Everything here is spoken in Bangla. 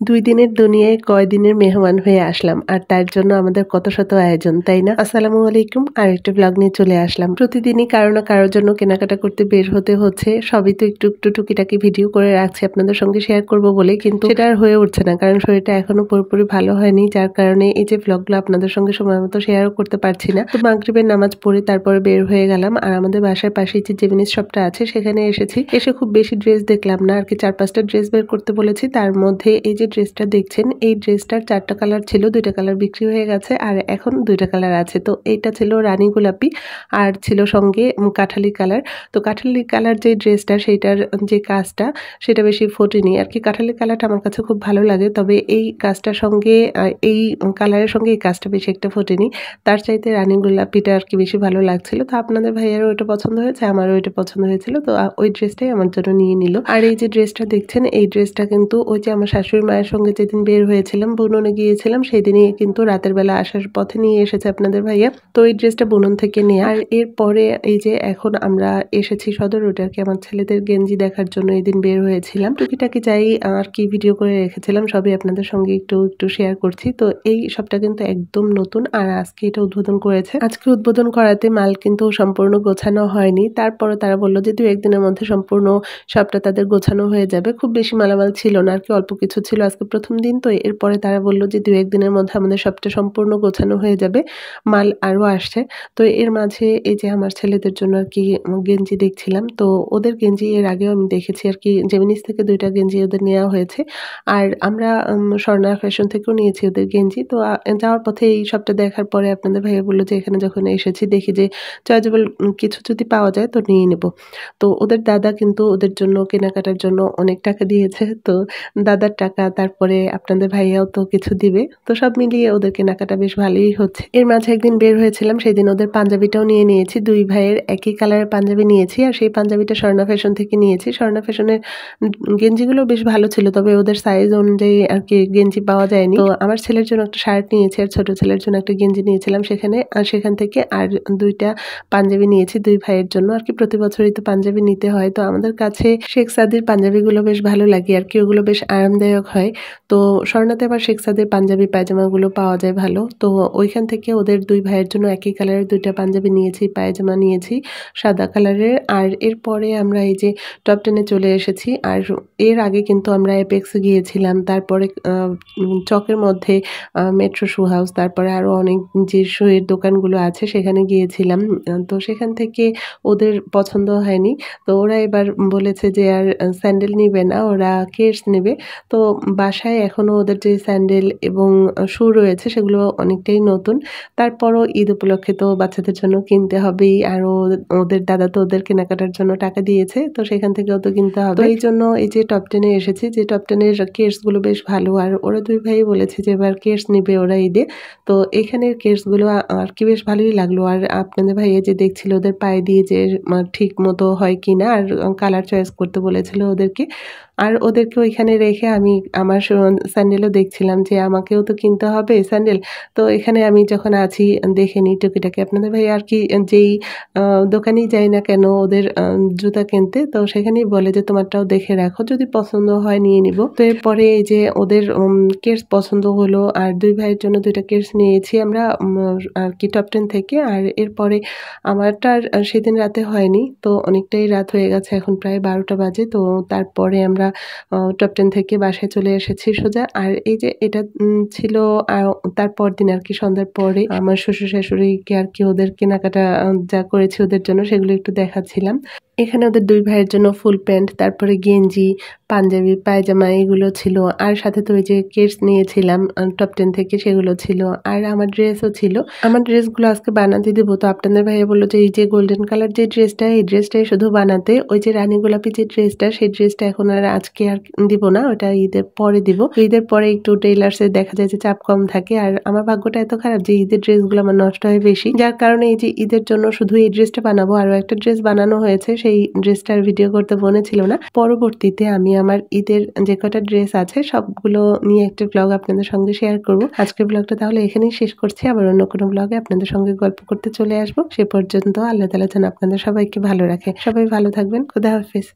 2 দিনের দুনিয়ায় কয়দিনের মেহমান হয়ে আসলাম, আর তার জন্য আমাদের কত শত আয়োজন, তাই না? আসসালামু আলাইকুম। আরেকটা ব্লগ নিয়ে চলে আসলাম। প্রতিদিনই কারো না কারোর জন্য কেনাকাটা করতে বের হতে হচ্ছে। সবই তো একটু একটু টুকিটাকি ভিডিও করে রাখছি আপনাদের সঙ্গে শেয়ার করব বলে, কিন্তু সেটা আর হয়ে উঠছে না, কারণ শরীরটা এখনো পুরোপুরি ভালো হয়নি, যার কারণে এই যে ব্লগগুলো আপনাদের সঙ্গে সময় মতো শেয়ারও করতে পারছি না। তো মাগরিবের নামাজ পড়ে তারপরে বের হয়ে গেলাম, আর আমাদের বাসার পাশেই যে জেমিনিস শপটা আছে সেখানে এসেছি। এসে খুব বেশি ড্রেস দেখলাম না আর কি, 4-5টা ড্রেস বের করতে বলেছি। তার মধ্যে এই যে ড্রেসটা দেখছেন, এই ড্রেসটার 4টা কালার ছিল, 2টা কালার বিক্রি হয়ে গেছে আর এখন 2টা কালার আছে। তো এইটা ছিল রানী গোলাপি আর ছিল সঙ্গে কাঠালি কালার। তো কাঠালি কালার যে ড্রেসটা, সেইটার যে কাজটা সেটা বেশি ফোটেনি আর কি। কাঠালি কালারটা আমার কাছে খুব ভালো লাগে, তবে এই কাজটার সঙ্গে এই কালারের সঙ্গে এই কাজটা বেশি একটা ফোটেনি। তার চাইতে রানী গোলাপিটা আর কি বেশি ভালো লাগছিল। তো আপনাদের ভাইয়ারও ওইটা পছন্দ হয়েছে, আমারও ওইটা পছন্দ হয়েছিল, তো ওই ড্রেসটাই আমার জন্য নিয়ে নিল। আর এই যে ড্রেসটা দেখছেন, এই ড্রেসটা কিন্তু ওই যে আমার শাশুড়ি মায়ের সঙ্গে যেদিন বের হয়েছিলাম, বুননে গিয়েছিলাম, সেই দিনই কিন্তু রাতের বেলা আসার পথে নিয়ে এসেছে আপনাদের ভাইয়া। তো এই ড্রেসটা বুনন থেকে নেওয়া। আর এরপরে এই যে এখন আমরা এসেছি সদর রোডে আর কি, আমার ছেলেদের গেঞ্জি দেখার জন্য এই দিন বের হয়েছিলাম। টুকিটাকি যাই আর কি ভিডিও করে রেখেছিলাম, সবই আপনাদের সঙ্গে একটু একটু শেয়ার করছি। তো এই সবটা কিন্তু একদম নতুন, আর আজকে এটা উদ্বোধন করেছে। আজকে উদ্বোধন করাতে মাল কিন্তু সম্পূর্ণ গোছানো হয়নি, তারপরে তারা বললো যে 2-1 দিনের মধ্যে সম্পূর্ণ সবটা তাদের গোছানো হয়ে যাবে। খুব বেশি মালামাল ছিল না আর কি, অল্প কিছু ছিল, আজকে প্রথম দিন তো। এরপরে তারা বললো যে 2-1 দিনের মধ্যে আমাদের সবটা সম্পূর্ণ গোছানো হয়ে যাবে, মাল আরও আসছে। তো এর মাঝে এই যে আমার ছেলেদের জন্য আর কি গেঞ্জি দেখছিলাম। তো ওদের গেঞ্জি এর আগেও আমি দেখেছি আর কি, জেমিনিস থেকে 2টা গেঞ্জি ওদের নেওয়া হয়েছে, আর আমরা স্বর্ণা ফ্যাশন থেকেও নিয়েছি ওদের গেঞ্জি। তো যাওয়ার পথে এই সবটা দেখার পরে আপনাদের ভাইয়া বললো যে এখানে যখন এসেছি দেখি যে চয়েজেবল কিছু যদি পাওয়া যায় তো নিয়ে নেব। তো ওদের দাদা কিন্তু ওদের জন্য কেনাকাটার জন্য অনেক টাকা দিয়েছে। তো দাদার টাকা, তারপরে আপনাদের ভাইয়াও তো কিছু দিবে, তো সব মিলিয়ে ওদের কেনাকাটা বেশ ভালোই হচ্ছে। এর মাঝে একদিন বের হয়েছিলাম, সেদিন ওদের পাঞ্জাবিটাও নিয়ে নিয়েছি। 2 ভাইয়ের একই কালারের পাঞ্জাবি নিয়েছি, আর সেই পাঞ্জাবিটা স্বর্ণা ফ্যাশন থেকে নিয়েছি। স্বর্ণা ফ্যাশনের গেঞ্জিগুলো বেশ ভালো ছিল, তবে ওদের সাইজ অনুযায়ী আর কি গেঞ্জি পাওয়া যায়নি। তো আমার ছেলের জন্য একটা শার্ট নিয়েছি, আর ছোট ছেলের জন্য একটা গেঞ্জি নিয়েছিলাম সেখানে, আর সেখান থেকে আর 2টা পাঞ্জাবি নিয়েছি 2 ভাইয়ের জন্য আর কি। প্রতি বছরই তো পাঞ্জাবি নিতে হয়, তো আমাদের কাছে শেখ সাদির পাঞ্জাবিগুলো বেশ ভালো লাগে আর কি, ওগুলো বেশ আরামদায়ক হয়। তো স্বর্ণাতে আবার শেখ সাদির পাঞ্জাবি পায়জামাগুলো পাওয়া যায় ভালো। তো ওইখান থেকে ওদের 2 ভাইয়ের জন্য একই কালারের 2টা পাঞ্জাবি নিয়েছি, পায়জামা নিয়েছি সাদা কালারের। আর এরপরে আমরা এই যে টপ 10-এ চলে এসেছি, আর এর আগে কিন্তু আমরা অ্যাপেক্সে গিয়েছিলাম, তারপরে চকের মধ্যে মেট্রো শু হাউস, তারপরে আরও অনেক যে শোয়ের দোকানগুলো আছে সেখানে গিয়েছিলাম। তো সেখান থেকে ওদের পছন্দ হয়নি, তো ওরা এবার বলেছে যে আর স্যান্ডেল নিবে না, ওরা কেডস নেবে। তো বাসায় এখনও ওদের যে স্যান্ডেল এবং শু রয়েছে সেগুলো অনেকটাই নতুন। তারপরও ঈদ উপলক্ষে তো বাচ্চাদের জন্য কিনতে হবেই, আর ওদের দাদা তো ওদের কেনাকাটার জন্য টাকা দিয়েছে, তো সেখান থেকেও তো কিনতে হবে। এই জন্য এই যে টপ 10-এ এসেছি, যে টপ 10-এর কেডসগুলো বেশ ভালো, আর ওরা 2 ভাই বলেছে যে এবার কেডস নিবে ওরা ঈদে। তো এখানের কেডসগুলো আর কি বেশ ভালোই লাগলো। আর আপনাদের ভাইয়া যে দেখছিল ওদের পায়ে দিয়ে যে ঠিক মতো হয় কিনা, আর কালার চয়েস করতে বলেছিল ওদেরকে। আর ওদেরকে ওইখানে রেখে আমি আমার স্যান্ডেলও দেখছিলাম যে আমাকেও তো কিনতে হবে স্যান্ডেল। তো এখানে আমি যখন আছি দেখে নিই টুকিটাকি। আপনাদের ভাই আর কি যেই দোকানেই যাই না কেন ওদের জুতা কিনতে, তো সেখানেই বলে যে তোমারটাও দেখে রাখো, যদি পছন্দ হয় নিয়ে নিব। তো এরপরে এই যে ওদের কেডস পছন্দ হলো, আর 2 ভাইয়ের জন্য 2টা কেডস নিয়েছি আমরা আর কি টপ 10 থেকে। আর এরপরে আমারটা আর সেদিন রাতে হয়নি, তো অনেকটাই রাত হয়ে গেছে, এখন প্রায় 12টা বাজে। তো তারপরে আমরা টপ 10 থেকে বাসায় চলে এসেছি সোজা। আর এই যে এটা ছিল তার পরদিন আর কি, সন্ধ্যার পরে আমার শ্বশুর শাশুড়িকে আর কি ওদের কেনাকাটা যা করেছি ওদের জন্য সেগুলো একটু দেখাচ্ছিলাম। এখানে ওদের 2 ভাইয়ের জন্য ফুল প্যান্ট, তারপরে গেঞ্জি, পাঞ্জাবি, পায়জামা এগুলো ছিল, আর সাথে তো ওই যে কেডস নিয়েছিলাম টপ 10 থেকে সেগুলো ছিল, আর আমার ড্রেসও ছিল। আমার ড্রেসগুলো আজকে বানাতে দেব, তো আপনাদের ভাইয়া বললো যে এই যে গোল্ডেন কালার যে ড্রেসটা, এই ড্রেসটাই শুধু বানাতে। ওই যে রানী গোলাপি যে ড্রেসটা, সেই ড্রেসটা এখন আর আজকে আর দিব না, ওটা ঈদের পরে দিব। ঈদের পরে একটু টেইলার্সে দেখা যায় যে চাপ কম থাকে, আর আমার ভাগ্যটা এত খারাপ যে ঈদের ড্রেসগুলো আমার নষ্ট হয় বেশি, যার কারণে এই যে ঈদের জন্য শুধু এই ড্রেসটা বানাবো। আরও একটা ড্রেস বানানো হয়েছে, সেই ড্রেসটার ভিডিও করতে মনে ছিল না। পরবর্তীতে আমি আমার ঈদের যে কটা ড্রেস আছে সবগুলো নিয়ে একটা ব্লগ আপনাদের সঙ্গে শেয়ার করব। আজকের ব্লগটা তাহলে এখানেই শেষ করছি, আবার অন্য কোনো ব্লগে আপনাদের সঙ্গে গল্প করতে চলে আসবো। সে পর্যন্ত আল্লাহ তাআলা যেন আপনাদের সবাইকে ভালো রাখে। সবাই ভালো থাকবেন। খোদা হাফেজ।